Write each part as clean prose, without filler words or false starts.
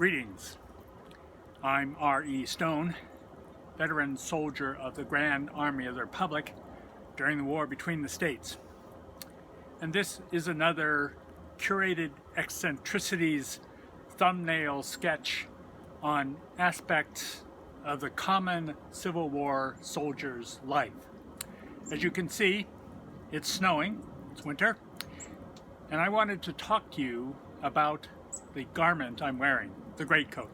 Greetings. I'm R.E. Stone, veteran soldier of the Grand Army of the Republic during the war between the states. And this is another curated eccentricities thumbnail sketch on aspects of the common Civil War soldier's life. As you can see, it's snowing, it's winter, and I wanted to talk to you about the garment I'm wearing, the greatcoat.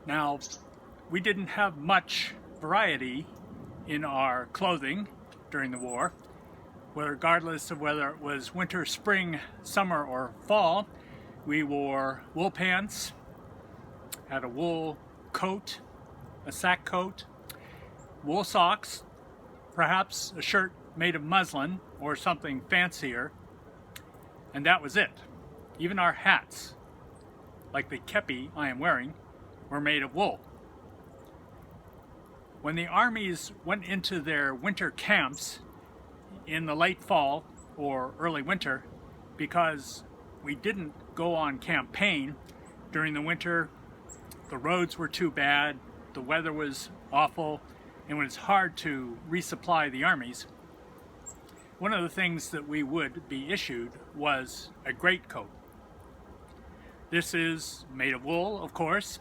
Now, we didn't have much variety in our clothing during the war. Regardless of whether it was winter, spring, summer, or fall, we wore wool pants, had a wool coat, a sack coat, wool socks, perhaps a shirt made of muslin or something fancier, and that was it. Even our hats, like the kepi I am wearing, were made of wool. When the armies went into their winter camps in the late fall or early winter, because we didn't go on campaign during the winter, the roads were too bad, the weather was awful, and it was hard to resupply the armies, one of the things that we would be issued was a greatcoat. This is made of wool, of course.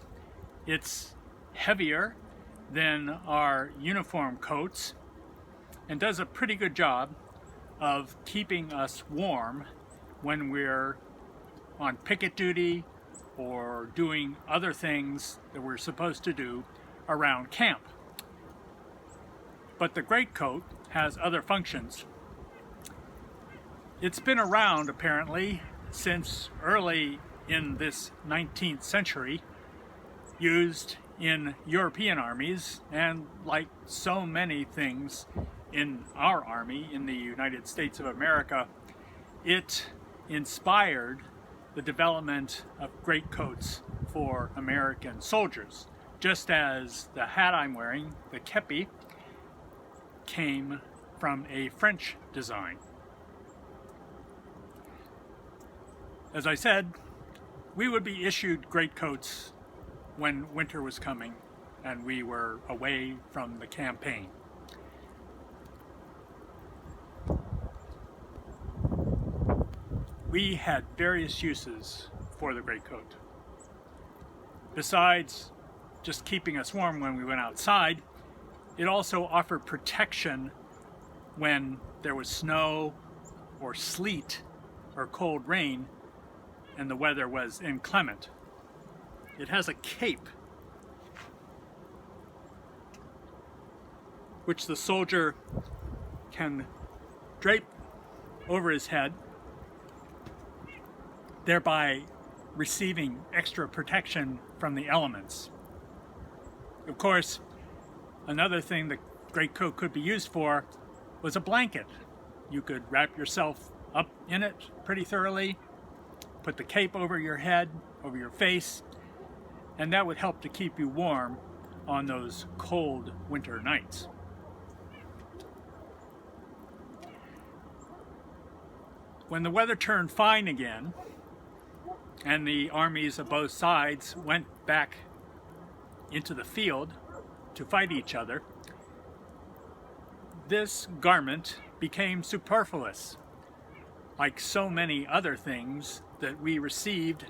It's heavier than our uniform coats and does a pretty good job of keeping us warm when we're on picket duty or doing other things that we're supposed to do around camp. But the greatcoat has other functions. It's been around apparently since early in this 19th century, used in European armies, and like so many things in our army in the United States of America, it inspired the development of greatcoats for American soldiers, just as the hat I'm wearing, the kepi, came from a French design. As I said, we would be issued greatcoats when winter was coming and we were away from the campaign. We had various uses for the greatcoat. Besides just keeping us warm when we went outside, it also offered protection when there was snow or sleet or cold rain and the weather was inclement. It has a cape which the soldier can drape over his head, thereby receiving extra protection from the elements. Of course, another thing the greatcoat could be used for was a blanket. You could wrap yourself up in it pretty thoroughly, put the cape over your head, over your face, and that would help to keep you warm on those cold winter nights. When the weather turned fine again, and the armies of both sides went back into the field to fight each other, this garment became superfluous, like so many other things that we received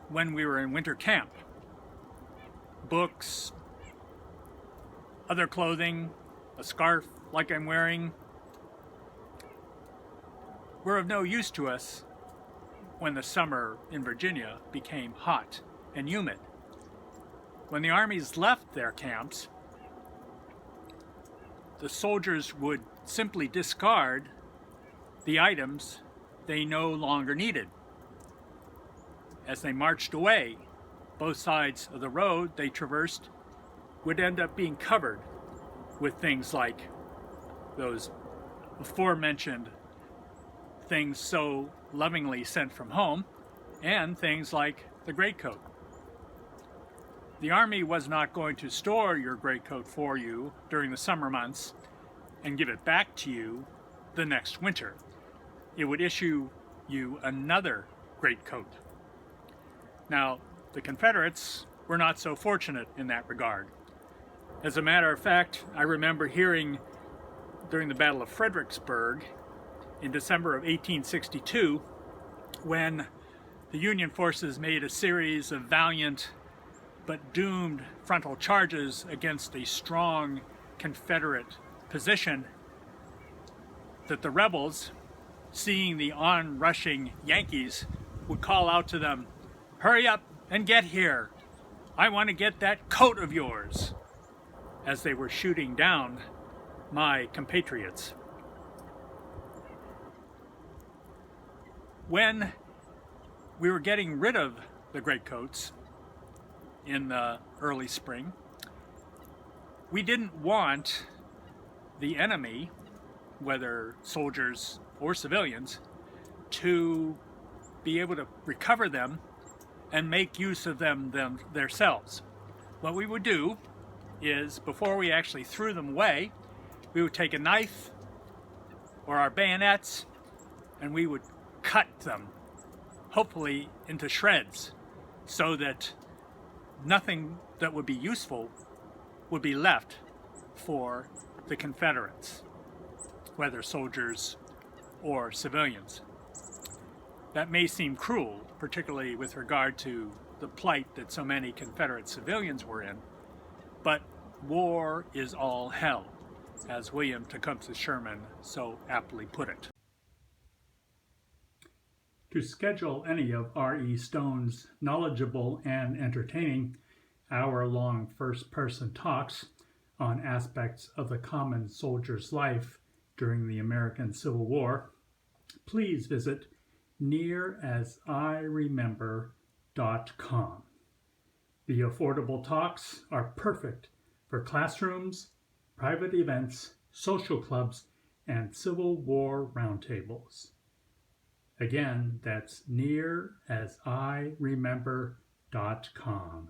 when we were in winter camp. Books, other clothing, a scarf like I'm wearing, were of no use to us when the summer in Virginia became hot and humid. When the armies left their camps, the soldiers would simply discard the items they no longer needed. As they marched away, both sides of the road they traversed would end up being covered with things like those aforementioned things so lovingly sent from home, and things like the greatcoat. The Army was not going to store your greatcoat for you during the summer months and give it back to you the next winter. It would issue you another greatcoat. Now, the Confederates were not so fortunate in that regard. As a matter of fact, I remember hearing during the Battle of Fredericksburg in December of 1862, when the Union forces made a series of valiant but doomed frontal charges against a strong Confederate position, that the rebels, seeing the onrushing Yankees, would call out to them, "Hurry up and get here! I want to get that coat of yours!" as they were shooting down my compatriots. When we were getting rid of the Greatcoats in the early spring, we didn't want the enemy, whether soldiers or civilians, to be able to recover them and make use of them themselves. What we would do is, before we actually threw them away, we would take a knife or our bayonets and we would cut them, hopefully into shreds, so that nothing that would be useful would be left for the Confederates, whether soldiers or civilians. That may seem cruel, particularly with regard to the plight that so many Confederate civilians were in, but war is all hell, as William Tecumseh Sherman so aptly put it. To schedule any of R.E. Stone's knowledgeable and entertaining hour-long first-person talks on aspects of the common soldier's life during the American Civil War, please visit nearasiremember.com. The affordable talks are perfect for classrooms, private events, social clubs, and Civil War roundtables. Again, that's nearasiremember.com.